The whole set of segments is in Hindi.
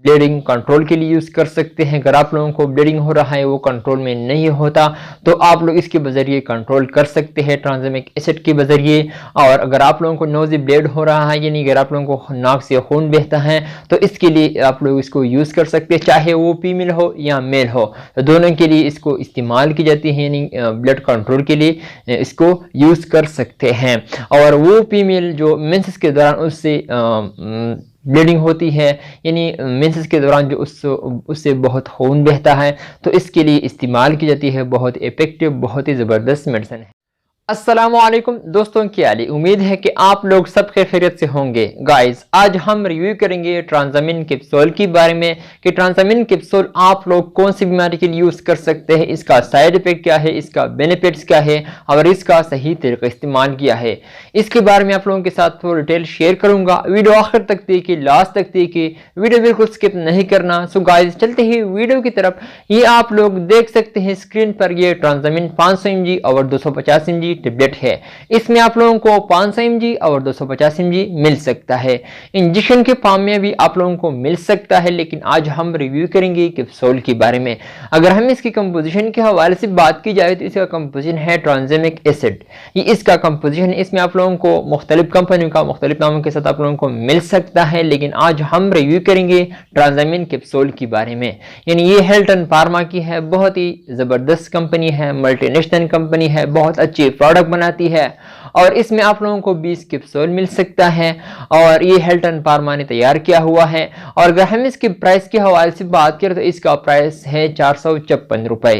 ब्लीडिंग कंट्रोल के लिए यूज़ कर सकते हैं। अगर आप लोगों को ब्लीडिंग हो रहा है, वो कंट्रोल में नहीं होता, तो आप लोग इसके बजरिए कंट्रोल कर सकते हैं ट्रांसमिक एसिड के बजरिए। और अगर आप लोगों को नोज़ी ब्लीड हो रहा है, यानी अगर आप लोगों को नाक से खून बहता है, तो इसके लिए आप लोग इसको यूज़ कर सकते हैं, चाहे वो फीमेल हो या मेल हो, तो दोनों के लिए इसको इस्तेमाल की जाती है, यानी ब्लड कंट्रोल के लिए इसको यूज़ कर सकते हैं। और वो फीमेल जो मेंसेस के दौरान उससे ब्लीडिंग होती है, यानी मेंसेस के दौरान जो उससे बहुत खून बहता है, तो इसके लिए इस्तेमाल की जाती है। बहुत इफेक्टिव, बहुत ही ज़बरदस्त मेडिसिन है। अस्सलामुअलैकुम दोस्तों, क्या हाल है? उम्मीद है कि आप लोग सब खैरियत से होंगे। गाइस, आज हम रिव्यू करेंगे ट्रांजामिन कैप्सूल के बारे में कि ट्रांजामिन कैप्सूल आप लोग कौन सी बीमारी के लिए यूज़ कर सकते हैं, इसका साइड इफेक्ट क्या है, इसका बेनिफिट्स क्या है और इसका सही तरीका इस्तेमाल किया है, इसके बारे में आप लोगों के साथ थोड़ा डिटेल शेयर करूंगा। वीडियो आखिर तक देखिए, लास्ट तक देखिए, वीडियो बिल्कुल स्किप नहीं करना। सो गाइस, चलते ही वीडियो की तरफ। ये आप लोग देख सकते हैं स्क्रीन पर, ये ट्रांजामिन 500 mg और 250 mg टेबलेट है। इसमें आप लोगों को 500 mg और 250 mg मिल सकता है। इंजेक्शन के फॉर्म में भी आप लोगों को मिल सकता है, लेकिन आज हम रिव्यू करेंगे कैप्सूल के बारे में। अगर हम इसकी कंपोजिशन के हवाले से बात की जाए, तो इसका कंपोजिशन है ट्रांजामिक एसिड। ये इसका कंपोजिशन, इसमें आप लोगों को मुख्तलिफ कंपनियों का मुख्तलिफ नामों के साथ आप लोगों को मिल सकता है, लेकिन आज हम रिव्यू करेंगे ट्रांजामिन कैप्सूल के बारे में। यानी ये हेल्टन फार्मा की है, बहुत ही जबरदस्त कंपनी है, मल्टीनेशनल कंपनी है, बहुत अच्छी प्रोडक्ट बनाती है। और इसमें आप लोगों को 20 कैप्सूल मिल सकता है, और ये हेल्टन फार्मा ने तैयार किया हुआ है। और अगर हम इसके प्राइस के हवाले से बात करें, तो इसका प्राइस है 456 रुपए।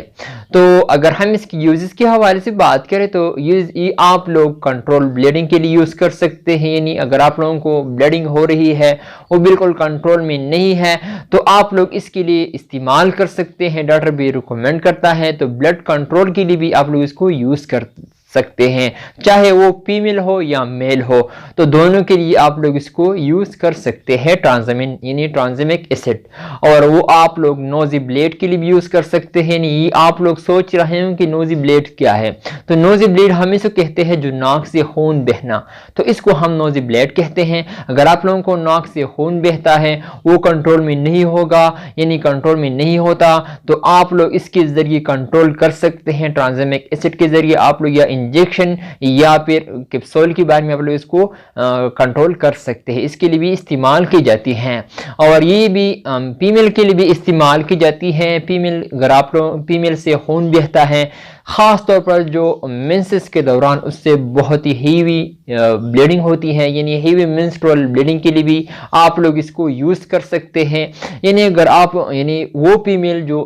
तो अगर हम इसकी यूजेस के हवाले से बात करें, तो ये आप लोग कंट्रोल ब्लीडिंग के लिए यूज कर सकते हैं। यानी अगर आप लोगों को ब्लीडिंग हो रही है, वो बिल्कुल कंट्रोल में नहीं है, तो आप लोग इसके लिए इस्तेमाल कर सकते हैं। डॉक्टर भी रिकमेंड करता है, तो ब्लड कंट्रोल के लिए भी आप लोग इसको यूज कर सकते हैं, चाहे वो फीमेल हो या मेल हो, तो दोनों के लिए आप लोग इसको यूज कर सकते हैं ट्रांजामिन यानी ट्रांजामिक एसिड। और वो आप लोग नोजी ब्लेड के लिए भी यूज कर सकते हैं। ये आप लोग सोच रहे हो कि नोजी ब्लेड क्या है, तो नोजी ब्लेड हम इसे कहते हैं जो नाक से खून बहना, तो इसको हम नोजी ब्लेड कहते हैं। अगर आप लोगों को नाक से खून बहता है, वो कंट्रोल में नहीं होगा, यानी कंट्रोल में नहीं होता, तो आप लोग इसके जरिए कंट्रोल कर सकते हैं। ट्रांजामिक एसिड के जरिए आप लोग या इंजेक्शन या फिर कैप्सूल के बारे में आप लोग इसको कंट्रोल कर सकते हैं। इसके लिए भी इस्तेमाल की जाती हैं, और ये भी फीमेल के लिए भी इस्तेमाल की जाती है। फीमेल, अगर आप लोग फीमेल से खून बहता है, ख़ास तौर पर जो मेंसेस के दौरान उससे बहुत ही हेवी ब्लीडिंग होती है, यानी हेवी मेंस्ट्रुअल ब्लीडिंग के लिए भी आप लोग इसको यूज़ कर सकते हैं। यानी अगर आप, यानी वो फीमेल जो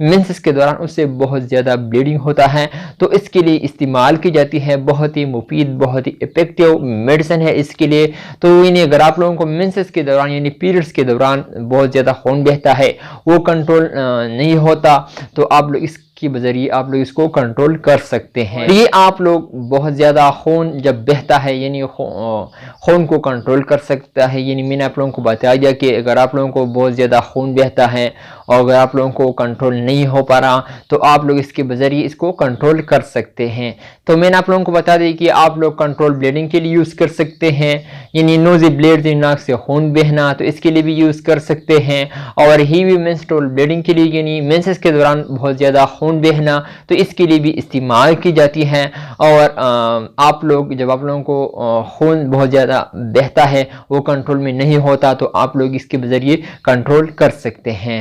मेंसेस के दौरान उससे बहुत ज़्यादा ब्लीडिंग होता है, तो इसके लिए इस्तेमाल की जाती है। बहुत ही मुफीद, बहुत ही इफेक्टिव मेडिसिन है इसके लिए। तो यानी अगर आप लोगों को मेंसेस के दौरान यानी पीरियड्स के दौरान बहुत ज़्यादा खून बहता है, वो कंट्रोल नहीं होता, तो आप लोग के बजरिए आप लोग इसको कंट्रोल कर सकते हैं। ये आप लोग बहुत ज़्यादा खून जब बहता है, यानी खून को कंट्रोल कर सकता है। यानी मैंने आप लोगों को बताया गया कि अगर आप लोगों को बहुत ज़्यादा खून बहता है और अगर आप लोगों को कंट्रोल नहीं हो पा रहा, तो आप लोग इसके बजरिए इसको कंट्रोल कर सकते हैं। तो मैंने आप लोगों को बता दी कि आप लोग कंट्रोल ब्लीडिंग के लिए यूज़ कर सकते हैं, यानी नोजी ब्लीड, नाक से खून बहना, तो इसके लिए भी यूज़ कर सकते हैं। और हेवी मेंस्ट्रुअल ब्लीडिंग के लिए, यानी मेंसेस के दौरान बहुत ज़्यादा खून बहना, तो इसके लिए भी इस्तेमाल की जाती है। और आप लोग, जब आप लोगों को खून बहुत ज़्यादा बहता है, वो कंट्रोल में नहीं होता, तो आप लोग इसके जरिए कंट्रोल कर सकते हैं।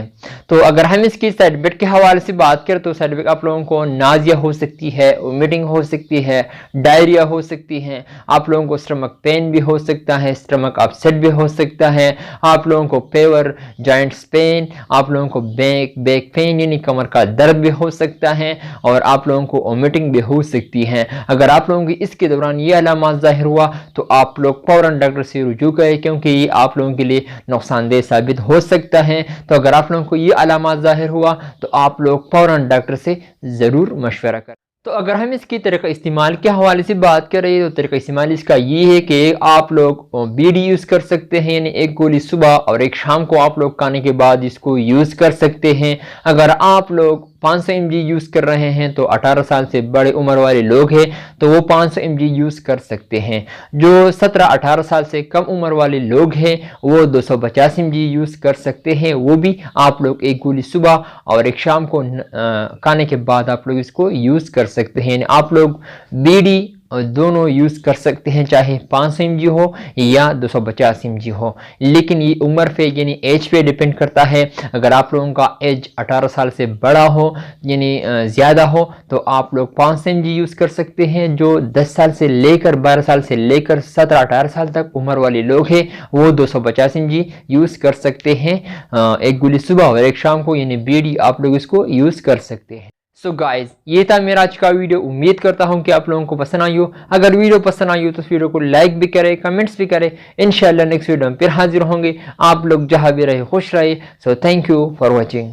तो अगर हम इसकी साइड इफेक्ट के हवाले से बात करें, तो साइड इफेक्ट आप लोगों को नाजिया हो सकती है, वोमिटिंग हो सकती है, डायरिया हो सकती है, आप लोगों को स्टमक पेन भी हो सकता है, स्टमक अपसेट भी हो सकता है, आप लोगों को फेवर, जॉइंट्स पेन, आप लोगों को बैक पेन यानी कमर का दर्द भी हो सकता है, और आप लोगों को वोमिटिंग भी हो सकती है। अगर आप लोगों की इसके दौरान ये अलामात जाहिर हुआ, तो आप लोग फौरन डॉक्टर से रुजू करें, क्योंकि ये आप लोगों के लिए नुकसानदेह साबित हो सकता है। तो अगर आप लोगों को ये अलामात जाहिर हुआ, तो आप लोग फौरन डॉक्टर से ज़रूर मशवरा करें। तो अगर हम इसकी तरीका इस्तेमाल के हवाले से बात करें, तो तरीका इस्तेमाल इसका ये है कि आप लोग बीडी यूज़ कर सकते हैं, यानी एक गोली सुबह और एक शाम को आप लोग खाने के बाद इसको यूज़ कर सकते हैं। अगर आप लोग 500 mg यूज़ कर रहे हैं तो 18 साल से बड़े उम्र वाले लोग हैं तो वो 500 mg यूज़ कर सकते हैं। जो 17-18 साल से कम उम्र वाले लोग हैं वो 250 mg यूज़ कर सकते हैं। वो भी आप लोग एक गोली सुबह और एक शाम को खाने के बाद आप लोग इसको यूज़ कर सकते हैं। आप लोग बीड़ी दोनों यूज़ कर सकते हैं, चाहे 500 mg हो या 250 mg हो, लेकिन ये उम्र पे यानी एज पे डिपेंड करता है। अगर आप लोगों का एज 18 साल से बड़ा हो यानी ज़्यादा हो तो आप लोग 500 mg यूज़ कर सकते हैं। जो 10 साल से लेकर 12 साल से लेकर 17-18 साल तक उम्र वाले लोग हैं वो 250 mg यूज़ कर सकते हैं। एक गोली सुबह और एक शाम को यानी बीड़ी आप लोग इसको यूज़ कर सकते हैं। सो गाइज ये था मेरा आज का वीडियो। उम्मीद करता हूँ कि आप लोगों को पसंद आई हो। अगर वीडियो पसंद आई हो तो इस वीडियो को लाइक भी करें, कमेंट्स भी करें। इंशाल्लाह नेक्स्ट वीडियो में फिर हाजिर होंगे। आप लोग जहाँ भी रहे खुश रहे। So thank you for watching.